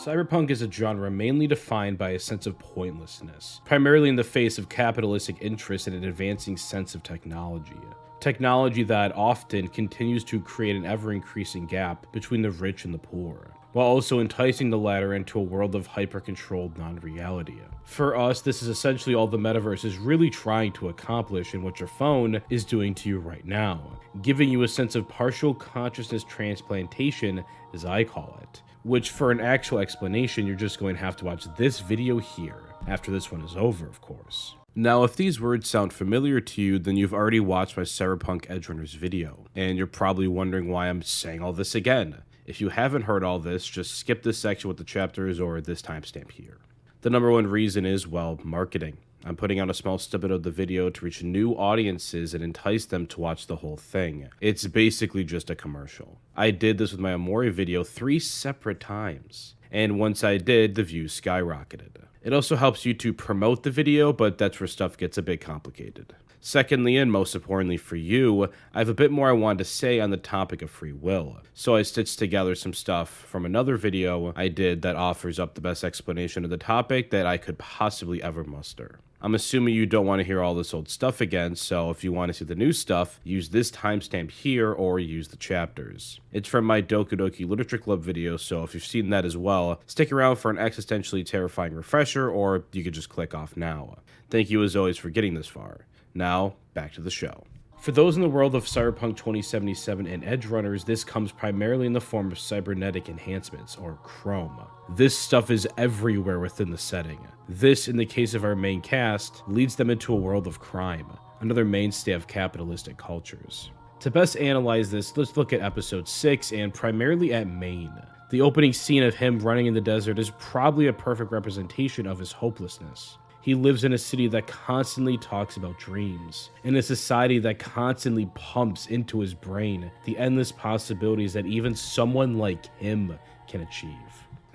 Cyberpunk is a genre mainly defined by a sense of pointlessness, primarily in the face of capitalistic interest in an advancing sense of technology. Technology that often continues to create an ever-increasing gap between the rich and the poor, while also enticing the latter into a world of hyper-controlled non-reality. For us, this is essentially all the metaverse is really trying to accomplish and what your phone is doing to you right now, giving you a sense of partial consciousness transplantation, as I call it, which for an actual explanation, you're just going to have to watch this video here, after this one is over, of course. Now, if these words sound familiar to you, then you've already watched my Cyberpunk Edgerunners video, and you're probably wondering why I'm saying all this again. If you haven't heard all this, just skip this section with the chapters or this timestamp here. The number one reason is, well, marketing. I'm putting out a small snippet of the video to reach new audiences and entice them to watch the whole thing. It's basically just a commercial. I did this with my Amori video 3 separate times, and once I did, the views skyrocketed. It also helps you to promote the video, but that's where stuff gets a bit complicated. Secondly, and most importantly for you, I have a bit more I wanted to say on the topic of free will. So I stitched together some stuff from another video I did that offers up the best explanation of the topic that I could possibly ever muster. I'm assuming you don't want to hear all this old stuff again, so if you want to see the new stuff, use this timestamp here or use the chapters. It's from my Doki Literature Club video, so if you've seen that as well, stick around for an existentially terrifying refresher, or you could just click off now. Thank you as always for getting this far. Now, back to the show. For those in the world of Cyberpunk 2077 and Edgerunners, this comes primarily in the form of cybernetic enhancements, or chrome. This stuff is everywhere within the setting. This, in the case of our main cast, leads them into a world of crime, another mainstay of capitalistic cultures. To best analyze this, let's look at episode 6 and primarily at Maine. The opening scene of him running in the desert is probably a perfect representation of his hopelessness. He lives in a city that constantly talks about dreams, in a society that constantly pumps into his brain the endless possibilities that even someone like him can achieve.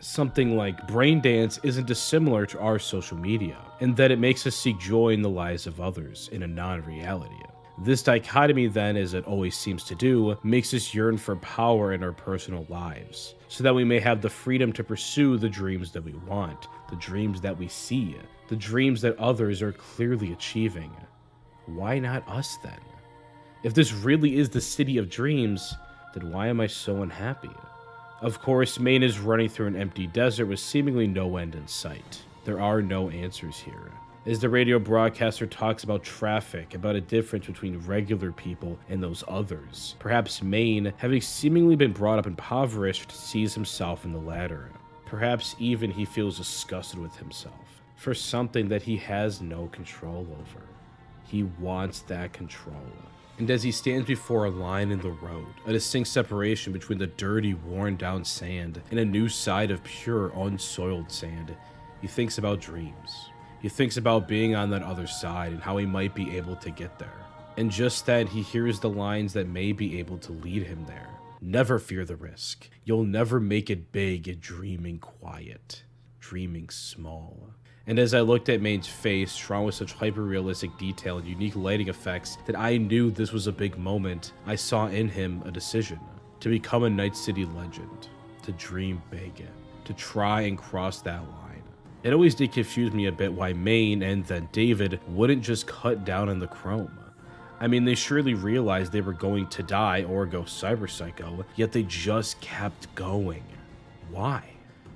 Something like brain dance isn't dissimilar to our social media, in that it makes us seek joy in the lives of others in a non-reality. This dichotomy then, as it always seems to do, makes us yearn for power in our personal lives, so that we may have the freedom to pursue the dreams that we want, the dreams that we see, the dreams that others are clearly achieving. Why not us then? If this really is the city of dreams, then why am I so unhappy? Of course, Maine is running through an empty desert with seemingly no end in sight. There are no answers here. As the radio broadcaster talks about traffic, about a difference between regular people and those others, perhaps Maine, having seemingly been brought up impoverished, sees himself in the latter. Perhaps even he feels disgusted with himself for something that he has no control over. He wants that control. And as he stands before a line in the road, a distinct separation between the dirty, worn-down sand and a new side of pure, unsoiled sand, he thinks about dreams. He thinks about being on that other side and how he might be able to get there. And just then, he hears the lines that may be able to lead him there. Never fear the risk. You'll never make it big dreaming quiet, dreaming small. And as I looked at Maine's face, drawn with such hyper-realistic detail and unique lighting effects that I knew this was a big moment, I saw in him a decision to become a Night City legend, to dream big, to try and cross that line. It always did confuse me a bit why Maine and then David wouldn't just cut down on the chrome. I mean, they surely realized they were going to die or go cyber psycho, yet they just kept going. Why?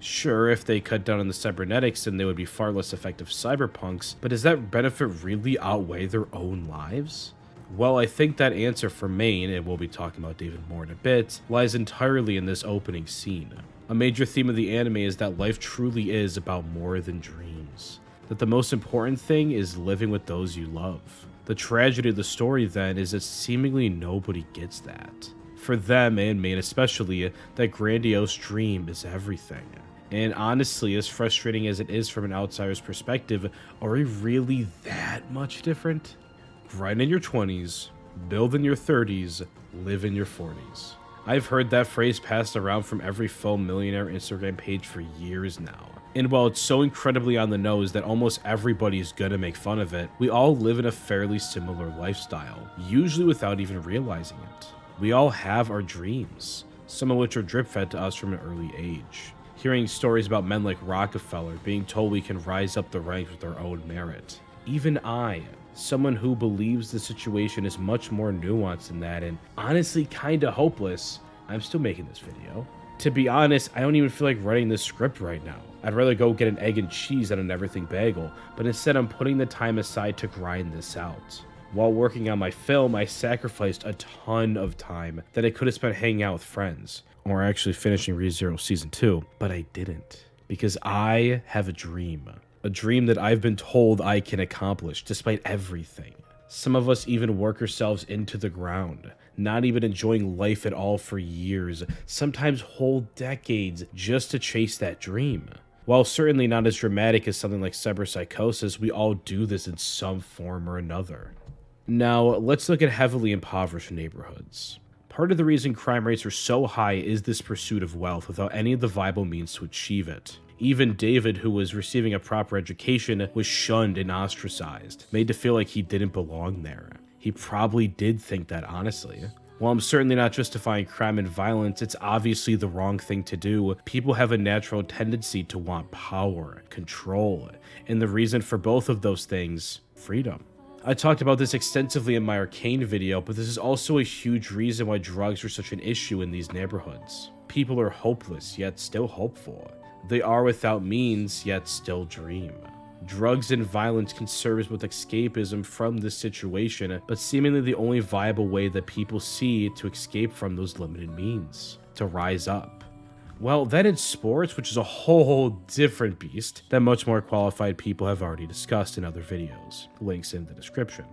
Sure, if they cut down on the cybernetics, then they would be far less effective cyberpunks, but does that benefit really outweigh their own lives? Well, I think that answer for Maine, and we'll be talking about David more in a bit, lies entirely in this opening scene. A major theme of the anime is that life truly is about more than dreams. That the most important thing is living with those you love. The tragedy of the story then is that seemingly nobody gets that. For them, and Maine especially, that grandiose dream is everything. And honestly, as frustrating as it is from an outsider's perspective, are we really that much different? Grind in your 20s, build in your 30s, live in your 40s. I've heard that phrase passed around from every faux millionaire Instagram page for years now. And while it's so incredibly on the nose that almost everybody's gonna make fun of it, we all live in a fairly similar lifestyle, usually without even realizing it. We all have our dreams, some of which are drip-fed to us from an early age. Hearing stories about men like Rockefeller being told we can rise up the ranks with our own merit. Even I, someone who believes the situation is much more nuanced than that and honestly kinda hopeless, I'm still making this video. To be honest, I don't even feel like writing this script right now. I'd rather go get an egg and cheese than an everything bagel, but instead I'm putting the time aside to grind this out. While working on my film, I sacrificed a ton of time that I could have spent hanging out with friends, or actually finishing ReZero Season 2, but I didn't. Because I have a dream that I've been told I can accomplish, despite everything. Some of us even work ourselves into the ground, not even enjoying life at all for years, sometimes whole decades, just to chase that dream. While certainly not as dramatic as something like cyberpsychosis, we all do this in some form or another. Now, let's look at heavily impoverished neighborhoods. Part of the reason crime rates are so high is this pursuit of wealth without any of the viable means to achieve it. Even David, who was receiving a proper education, was shunned and ostracized, made to feel like he didn't belong there. He probably did think that, honestly. While I'm certainly not justifying crime and violence, it's obviously the wrong thing to do. People have a natural tendency to want power, control, and the reason for both of those things, freedom. I talked about this extensively in my Arcane video, but this is also a huge reason why drugs are such an issue in these neighborhoods. People are hopeless, yet still hopeful. They are without means, yet still dream. Drugs and violence can serve as both escapism from this situation, but seemingly the only viable way that people see to escape from those limited means, to rise up. Well, then it's sports, which is a whole different beast that much more qualified people have already discussed in other videos. Links in the description.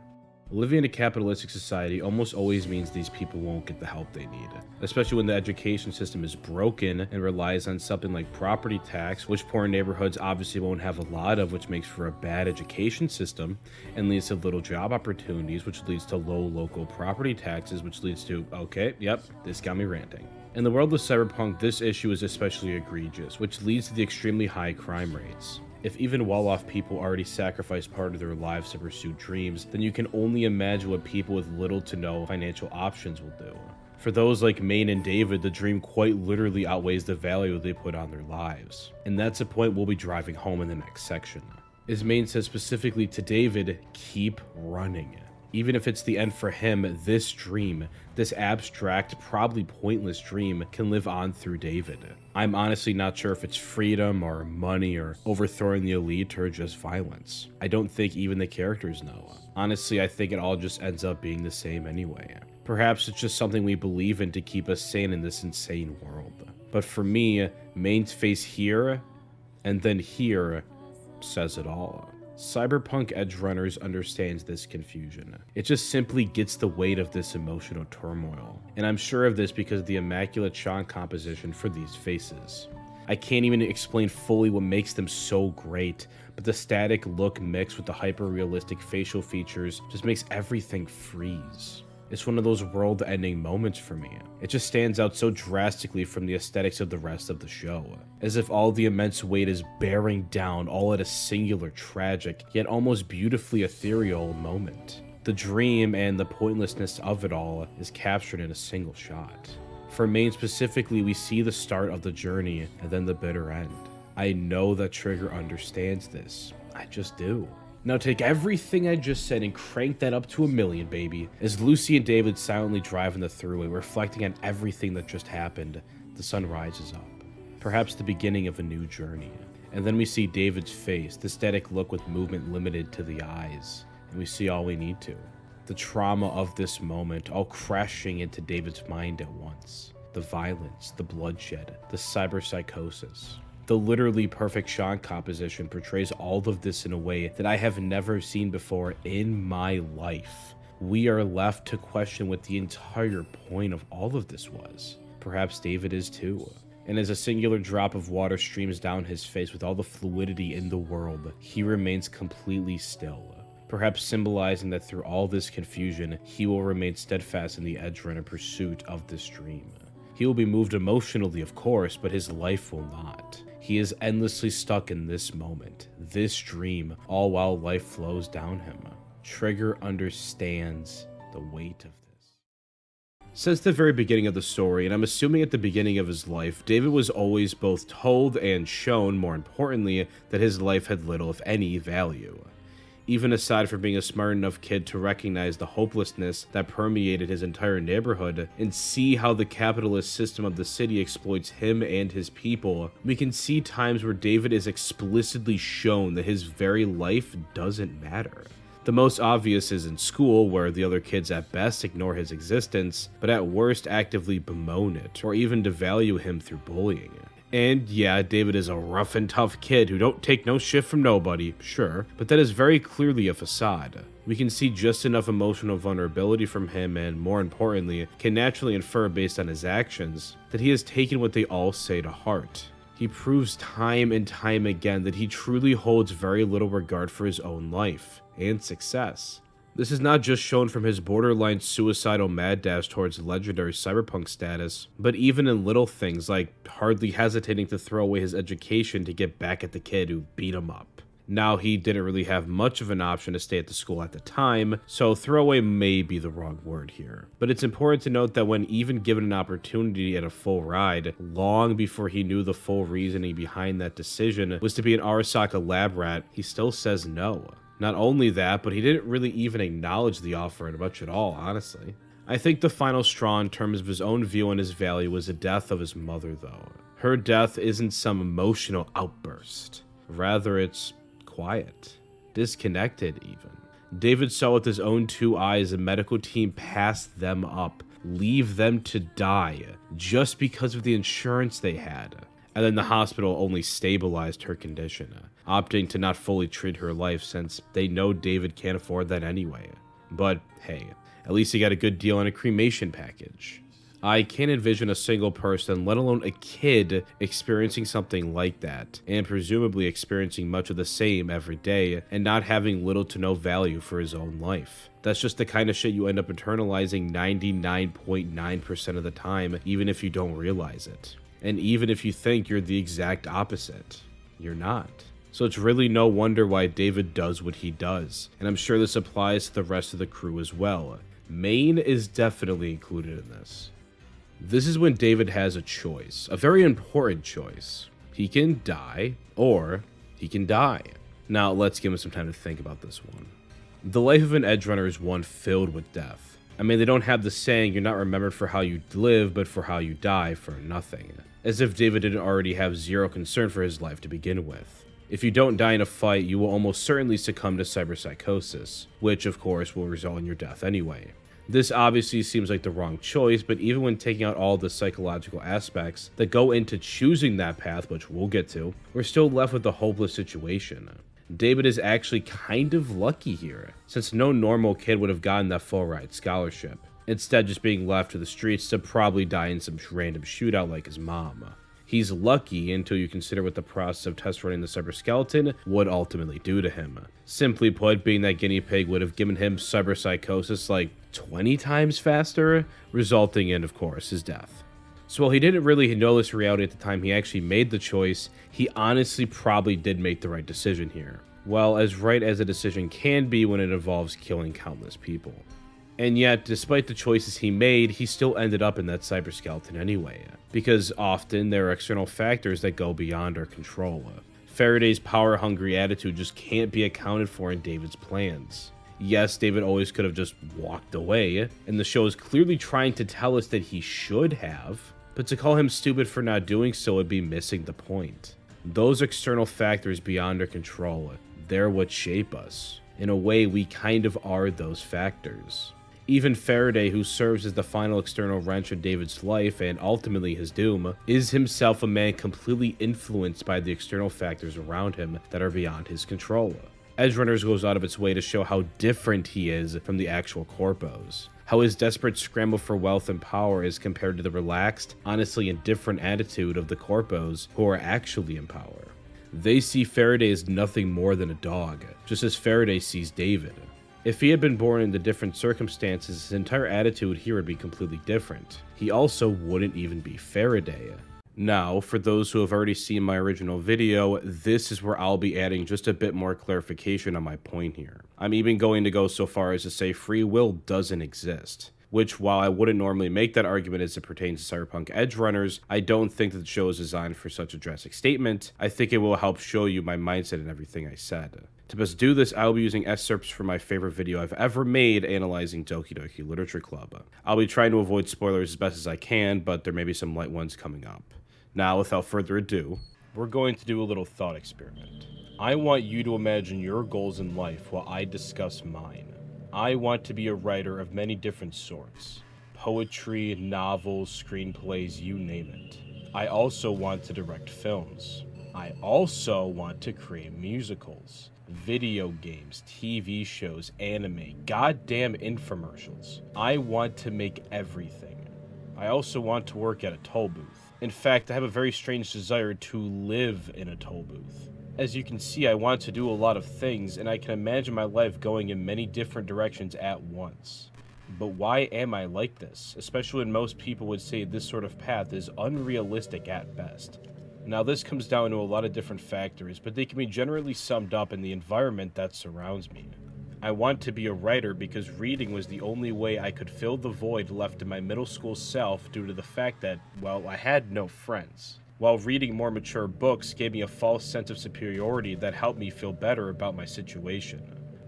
Living in a capitalistic society almost always means these people won't get the help they need, especially when the education system is broken and relies on something like property tax, which poor neighborhoods obviously won't have a lot of, which makes for a bad education system and leads to little job opportunities, which leads to low local property taxes, which leads to, okay, yep, this got me ranting. In the world of Cyberpunk, this issue is especially egregious, which leads to the extremely high crime rates. If even well-off people already sacrifice part of their lives to pursue dreams, then you can only imagine what people with little to no financial options will do. For those like Maine and David, the dream quite literally outweighs the value they put on their lives. And that's a point we'll be driving home in the next section. As Maine says specifically to David, keep running. Even if it's the end for him, this dream, this abstract, probably pointless dream, can live on through David. I'm honestly not sure if it's freedom or money or overthrowing the elite or just violence. I don't think even the characters know. Honestly, I think it all just ends up being the same anyway. Perhaps it's just something we believe in to keep us sane in this insane world. But for me, Maine's face here and then here says it all. Cyberpunk Edgerunners understands this confusion. It just simply gets the weight of this emotional turmoil. And I'm sure of this because of the immaculate shot composition for these faces. I can't even explain fully what makes them so great, but the static look mixed with the hyper-realistic facial features just makes everything freeze. It's one of those world-ending moments for me. It just stands out so drastically from the aesthetics of the rest of the show, as if all the immense weight is bearing down all at a singular tragic, yet almost beautifully ethereal moment. The dream and the pointlessness of it all is captured in a single shot. For Maine specifically, we see the start of the journey and then the bitter end. I know that Trigger understands this. I just do. Now take everything I just said and crank that up to 1,000,000, baby. As Lucy and David silently drive in the thruway, reflecting on everything that just happened, the sun rises up. Perhaps the beginning of a new journey. And then we see David's face, the static look with movement limited to the eyes. And we see all we need to. The trauma of this moment, all crashing into David's mind at once. The violence, the bloodshed, the cyberpsychosis. The literally perfect shot composition portrays all of this in a way that I have never seen before in my life. We are left to question what the entire point of all of this was. Perhaps David is too. And as a singular drop of water streams down his face with all the fluidity in the world, he remains completely still. Perhaps symbolizing that through all this confusion, he will remain steadfast in the Edgerunner pursuit of this dream. He will be moved emotionally, of course, but his life will not. He is endlessly stuck in this moment, this dream, all while life flows down him. Trigger understands the weight of this. Since the very beginning of the story, and I'm assuming at the beginning of his life, David was always both told and shown, more importantly, that his life had little, if any, value. Even aside from being a smart enough kid to recognize the hopelessness that permeated his entire neighborhood and see how the capitalist system of the city exploits him and his people, we can see times where David is explicitly shown that his very life doesn't matter. The most obvious is in school, where the other kids at best ignore his existence, but at worst actively bemoan it, or even devalue him through bullying. And yeah, David is a rough and tough kid who don't take no shit from nobody, sure, but that is very clearly a facade. We can see just enough emotional vulnerability from him and, more importantly, can naturally infer based on his actions that he has taken what they all say to heart. He proves time and time again that he truly holds very little regard for his own life and success. This is not just shown from his borderline suicidal mad dash towards legendary cyberpunk status, but even in little things like hardly hesitating to throw away his education to get back at the kid who beat him up. Now, he didn't really have much of an option to stay at the school at the time, so throwaway may be the wrong word here. But it's important to note that when even given an opportunity at a full ride, long before he knew the full reasoning behind that decision was to be an Arasaka lab rat, he still says no. Not only that, but he didn't really even acknowledge the offer much at all, honestly. I think the final straw in terms of his own view on his value was the death of his mother, though. Her death isn't some emotional outburst. Rather, it's quiet. Disconnected, even. David saw with his own two eyes a medical team pass them up, leave them to die, just because of the insurance they had. And then the hospital only stabilized her condition, opting to not fully treat her life since they know David can't afford that anyway. But hey, at least he got a good deal on a cremation package. I can't envision a single person, let alone a kid, experiencing something like that, and presumably experiencing much of the same every day, and not having little to no value for his own life. That's just the kind of shit you end up internalizing 99.9% of the time, even if you don't realize it. And even if you think you're the exact opposite, you're not. So it's really no wonder why David does what he does, and I'm sure this applies to the rest of the crew as well. Maine is definitely included in this. This is when David has a choice, a very important choice. He can die, or he can die. Now let's give him some time to think about this one. The life of an Edgerunner is one filled with death. I mean, they don't have the saying, you're not remembered for how you live, but for how you die for nothing. As if David didn't already have zero concern for his life to begin with. If you don't die in a fight, you will almost certainly succumb to cyberpsychosis, which of course will result in your death anyway. This obviously seems like the wrong choice, but even when taking out all the psychological aspects that go into choosing that path, which we'll get to, we're still left with a hopeless situation. David is actually kind of lucky here, since no normal kid would have gotten that full ride scholarship, instead just being left to the streets to probably die in some random shootout like his mom. He's lucky until you consider what the process of test running the cyberskeleton would ultimately do to him. Simply put, being that guinea pig would have given him cyberpsychosis like 20 times faster, resulting in, of course, his death. So while he didn't really know this reality at the time he actually made the choice, he honestly probably did make the right decision here. Well, as right as a decision can be when it involves killing countless people. And yet, despite the choices he made, he still ended up in that cyberskeleton anyway, because often there are external factors that go beyond our control. Faraday's power-hungry attitude just can't be accounted for in David's plans. Yes, David always could have just walked away, and the show is clearly trying to tell us that he should have, but to call him stupid for not doing so would be missing the point. Those external factors beyond our control, they're what shape us. In a way, we kind of are those factors. Even Faraday, who serves as the final external wrench in David's life and ultimately his doom, is himself a man completely influenced by the external factors around him that are beyond his control. Edgerunners goes out of its way to show how different he is from the actual corpos. How his desperate scramble for wealth and power is compared to the relaxed, honestly indifferent attitude of the corpos who are actually in power. They see Faraday as nothing more than a dog, just as Faraday sees David. If he had been born into different circumstances, his entire attitude here would be completely different. He also wouldn't even be Faraday. Now, for those who have already seen my original video, this is where I'll be adding just a bit more clarification on my point here. I'm even going to go so far as to say free will doesn't exist. which, while I wouldn't normally make that argument as it pertains to Cyberpunk Edgerunners, I don't think that the show is designed for such a drastic statement. I think it will help show you my mindset and everything I said. To best do this, I will be using excerpts from my favorite video I've ever made analyzing 𝐂𝐡𝐴HHHH Literature Club. I'll be trying to avoid spoilers as best as I can, but there may be some light ones coming up. Now, without further ado, we're going to do a little thought experiment. I want you to imagine your goals in life while I discuss mine. I want to be a writer of many different sorts. Poetry, novels, screenplays, you name it. I also want to direct films. I also want to create musicals, video games, TV shows, anime, goddamn infomercials. I want to make everything. I also want to work at a toll booth. In fact, I have a very strange desire to live in a toll booth. As you can see, I want to do a lot of things, and I can imagine my life going in many different directions at once. But why am I like this? Especially when most people would say this sort of path is unrealistic at best. Now, this comes down to a lot of different factors, but they can be generally summed up in the environment that surrounds me. I want to be a writer because reading was the only way I could fill the void left in my middle school self due to the fact that, well, I had no friends. While reading more mature books gave me a false sense of superiority that helped me feel better about my situation.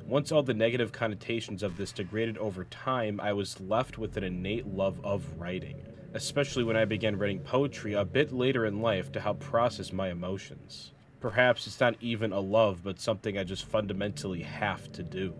Once all the negative connotations of this degraded over time, I was left with an innate love of writing. Especially when I began writing poetry a bit later in life to help process my emotions. Perhaps it's not even a love, but something I just fundamentally have to do.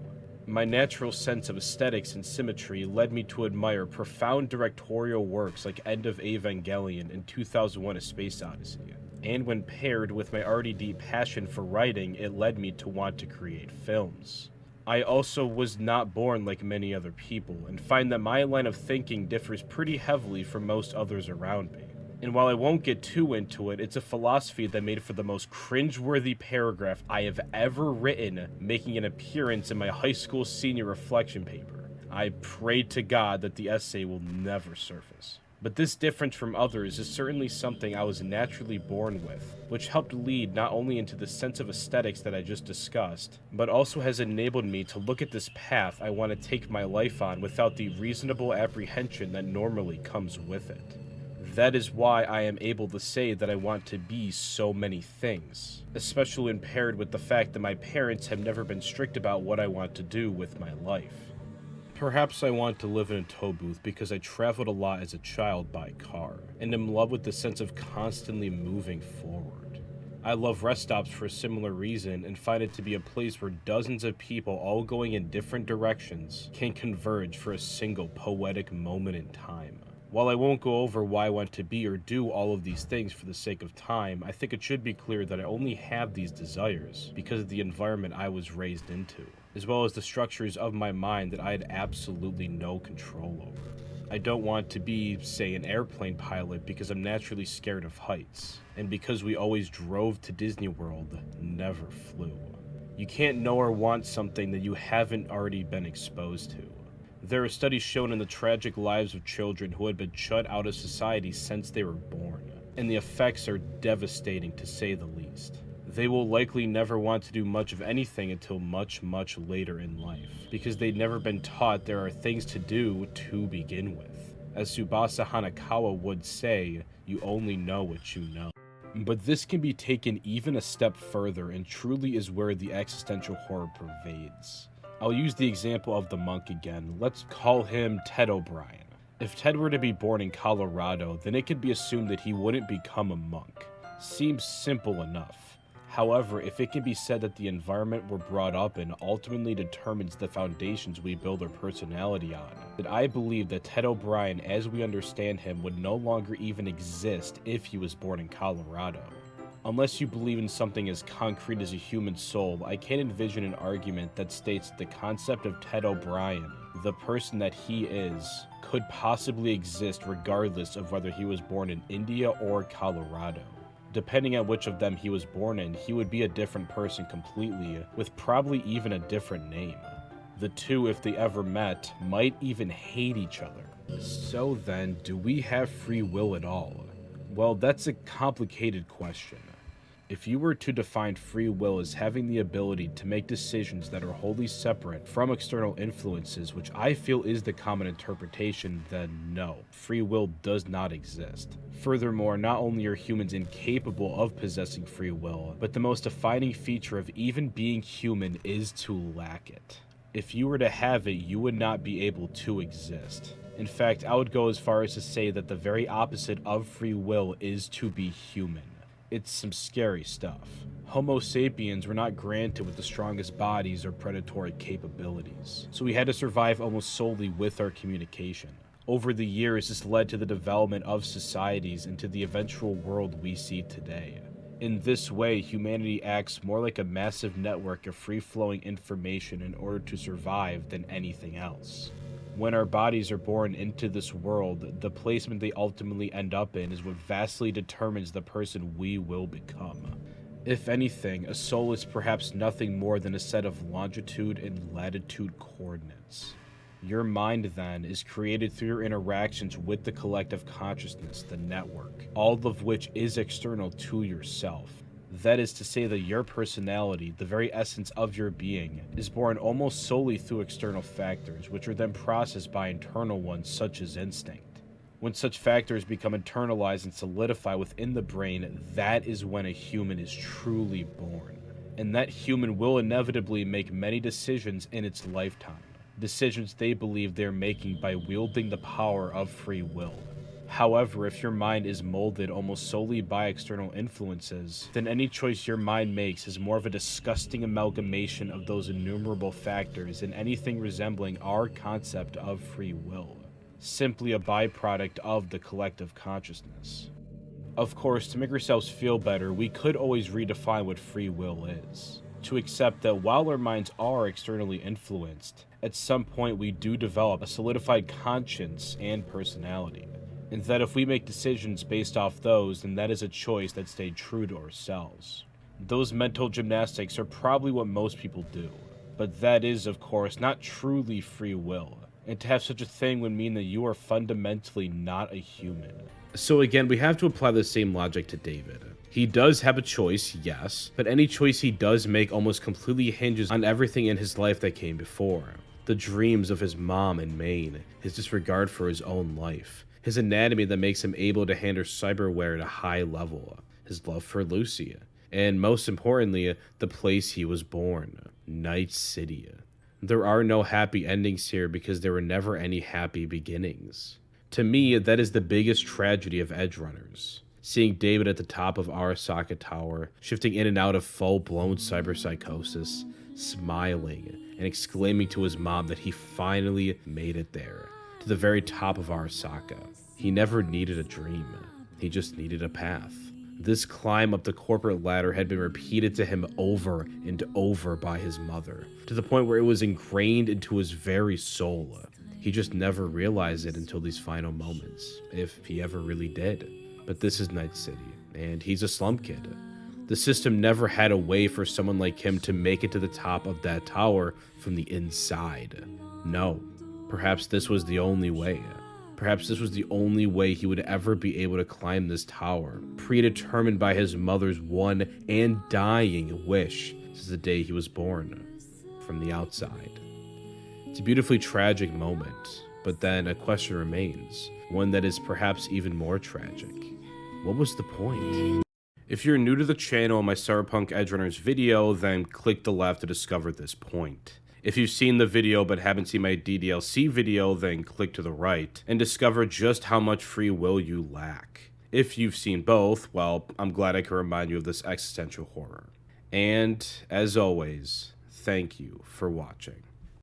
My natural sense of aesthetics and symmetry led me to admire profound directorial works like End of Evangelion and 2001: A Space Odyssey. And when paired with my already deep passion for writing, it led me to want to create films. I also was not born like many other people, and find that my line of thinking differs pretty heavily from most others around me. And while I won't get too into it, it's a philosophy that made for the most cringeworthy paragraph I have ever written, making an appearance in my high school senior reflection paper. I pray to God that the essay will never surface. But this difference from others is certainly something I was naturally born with, which helped lead not only into the sense of aesthetics that I just discussed, but also has enabled me to look at this path I want to take my life on without the reasonable apprehension that normally comes with it. That is why I am able to say that I want to be so many things, especially when paired with the fact that my parents have never been strict about what I want to do with my life. Perhaps I want to live in a tow booth because I traveled a lot as a child by car, and am in love with the sense of constantly moving forward. I love rest stops for a similar reason and find it to be a place where dozens of people all going in different directions can converge for a single poetic moment in time. While I won't go over why I want to be or do all of these things for the sake of time, I think it should be clear that I only have these desires because of the environment I was raised into, as well as the structures of my mind that I had absolutely no control over. I don't want to be, say, an airplane pilot because I'm naturally scared of heights, and because we always drove to Disney World, never flew. You can't know or want something that you haven't already been exposed to. There are studies shown in the tragic lives of children who had been shut out of society since they were born, and the effects are devastating to say the least. They will likely never want to do much of anything until much, much later in life, because they've never been taught there are things to do to begin with. As Tsubasa Hanakawa would say, you only know what you know. But this can be taken even a step further and truly is where the existential horror pervades. I'll use the example of the monk again. Let's call him Ted O'Brien. If Ted were to be born in Colorado, then it could be assumed that he wouldn't become a monk. Seems simple enough. However, if it can be said that the environment we're brought up in ultimately determines the foundations we build our personality on, then I believe that Ted O'Brien, as we understand him, would no longer even exist if he was born in Colorado. Unless you believe in something as concrete as a human soul, I can't envision an argument that states that the concept of Ted O'Brien, the person that he is, could possibly exist regardless of whether he was born in India or Colorado. Depending on which of them he was born in, he would be a different person completely, with probably even a different name. The two, if they ever met, might even hate each other. So then, do we have free will at all? Well, that's a complicated question. If you were to define free will as having the ability to make decisions that are wholly separate from external influences, which I feel is the common interpretation, then no, free will does not exist. Furthermore, not only are humans incapable of possessing free will, but the most defining feature of even being human is to lack it. If you were to have it, you would not be able to exist. In fact, I would go as far as to say that the very opposite of free will is to be human. It's some scary stuff. Homo sapiens were not granted with the strongest bodies or predatory capabilities, so we had to survive almost solely with our communication. Over the years, this led to the development of societies and to the eventual world we see today. In this way, humanity acts more like a massive network of free-flowing information in order to survive than anything else. When our bodies are born into this world, the placement they ultimately end up in is what vastly determines the person we will become. If anything, a soul is perhaps nothing more than a set of longitude and latitude coordinates. Your mind, then, is created through your interactions with the collective consciousness, the network, all of which is external to yourself. That is to say that your personality, the very essence of your being, is born almost solely through external factors, which are then processed by internal ones such as instinct. When such factors become internalized and solidify within the brain, that is when a human is truly born. And that human will inevitably make many decisions in its lifetime. Decisions they believe they're making by wielding the power of free will. However, if your mind is molded almost solely by external influences, then any choice your mind makes is more of a disgusting amalgamation of those innumerable factors than anything resembling our concept of free will. Simply a byproduct of the collective consciousness. Of course, to make ourselves feel better, we could always redefine what free will is. To accept that while our minds are externally influenced, at some point we do develop a solidified conscience and personality. And that if we make decisions based off those, then that is a choice that stayed true to ourselves. Those mental gymnastics are probably what most people do. But that is, of course, not truly free will. And to have such a thing would mean that you are fundamentally not a human. So again, we have to apply the same logic to David. He does have a choice, yes, but any choice he does make almost completely hinges on everything in his life that came before. The dreams of his mom in Maine, his disregard for his own life, his anatomy that makes him able to handle cyberware at a high level, his love for Lucy, and most importantly, the place he was born, Night City. There are no happy endings here because there were never any happy beginnings. To me, that is the biggest tragedy of Edgerunners. Seeing David at the top of Arasaka Tower, shifting in and out of full-blown cyberpsychosis, smiling and exclaiming to his mom that he finally made it there, to the very top of Arasaka. He never needed a dream, he just needed a path. This climb up the corporate ladder had been repeated to him over and over by his mother, to the point where it was ingrained into his very soul. He just never realized it until these final moments, if he ever really did. But this is Night City, and he's a slum kid. The system never had a way for someone like him to make it to the top of that tower from the inside. No, perhaps this was the only way. Perhaps this was the only way he would ever be able to climb this tower, predetermined by his mother's one and dying wish since the day he was born, from the outside. It's a beautifully tragic moment, but then a question remains, one that is perhaps even more tragic. What was the point? If you're new to the channel and my Cyberpunk Edgerunners video, then click the left to discover this point. If you've seen the video but haven't seen my DDLC video, then click to the right and discover just how much free will you lack. If you've seen both, well, I'm glad I can remind you of this existential horror. And, as always, thank you for watching.